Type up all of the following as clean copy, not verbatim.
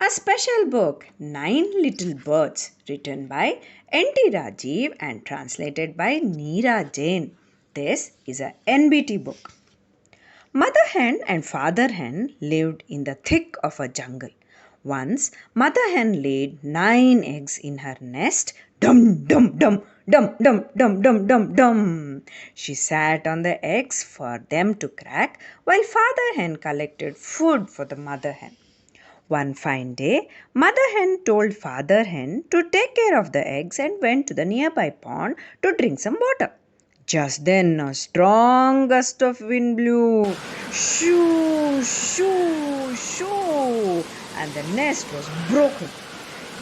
A special book, Nine Little Birds, written by N.T. Rajiv and translated by Neera Jain. This is a NBT book. Mother hen and father hen lived in the thick of a jungle. Once, mother hen laid 9 eggs in her nest. Dum dum dum dum dum dum dum dum dum. She sat on the eggs for them to crack while father hen collected food for the mother hen. One fine day, Mother Hen told Father Hen to take care of the eggs and went to the nearby pond to drink some water. Just then, a strong gust of wind blew. Shoo, shoo, shoo, and the nest was broken.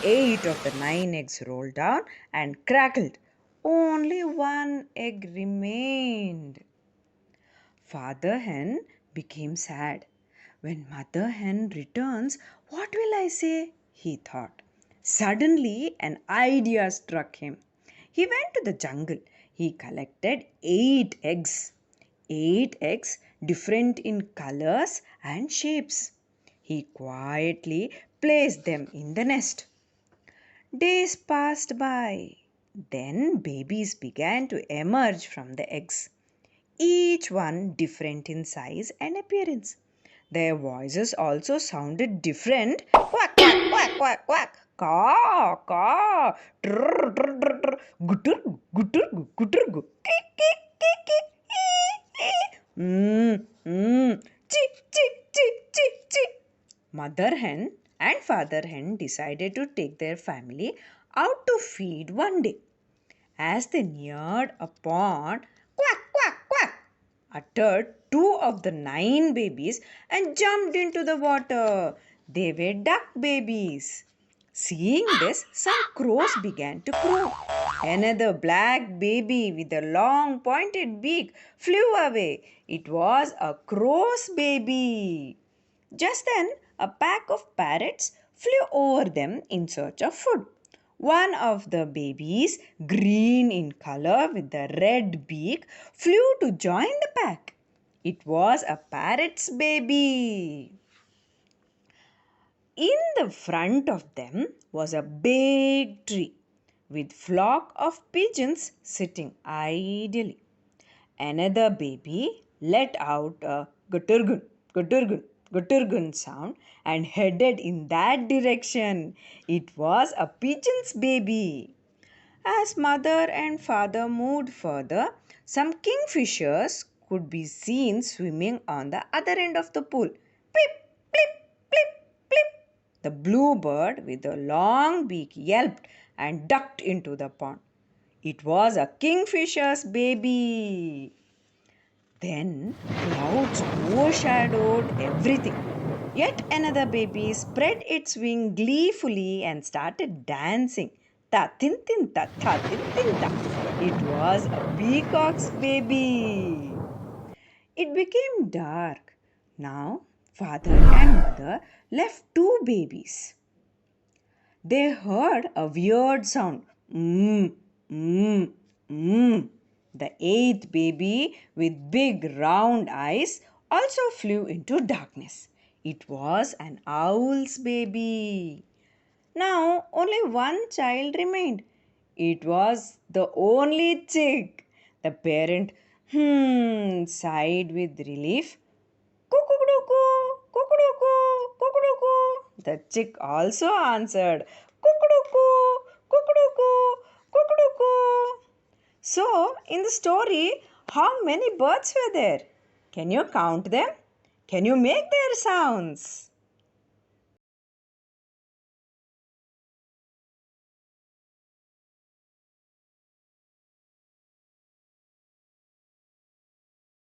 8 of the 9 eggs rolled down and crackled. Only one egg remained. Father Hen became sad. When Mother Hen returns, what will I say? He thought. Suddenly, an idea struck him. He went to the jungle. He collected 8 eggs. 8 eggs, different in colors and shapes. He quietly placed them in the nest. Days passed by. Then babies began to emerge from the eggs, each one different in size and appearance. Their voices also sounded different. Quack, quack, quack, quack, quack. Caw, caw. Trrr, trrr, trrr, trrr. Gutur, gutur, gutur, gu. Kik, kik, kik, kik. Ee, ee. Chi, chi, chi, chi, chi. Mother hen and father hen decided to take their family out to feed one day. As they neared a pond, quack, quack, quack, uttered 2 of the 9 babies and jumped into the water. They were duck babies. Seeing this, some crows began to crow. Another black baby with a long pointed beak flew away. It was a crow's baby. Just then, a pack of parrots flew over them in search of food. One of the babies, green in color with the red beak, flew to join the pack. It was a parrot's baby. In the front of them was a big tree with flock of pigeons sitting idly. Another baby let out a gutturgun, gutturgun, gutturgun sound and headed in that direction. It was a pigeon's baby. As mother and father moved further, some kingfishers could be seen swimming on the other end of the pool. Plip, plip, plip, plip. The bluebird with a long beak yelped and ducked into the pond. It was a kingfisher's baby. Then clouds overshadowed everything. Yet another baby spread its wing gleefully and started dancing. Ta tin tin ta ta tin tin ta. It was a peacock's baby. It became dark. Now father and mother left 2 babies. They heard a weird sound. Mm, mm, mm. The 8th baby with big round eyes also flew into darkness. It was an owl's baby. Now only one child remained. It was the only chick. The parent sighed with relief. Kukuduku, kukuduku, kukuduku. The chick also answered, Kukuduku, kukuduku, kukuduku. So, in the story, how many birds were there? Can you count them? Can you make their sounds?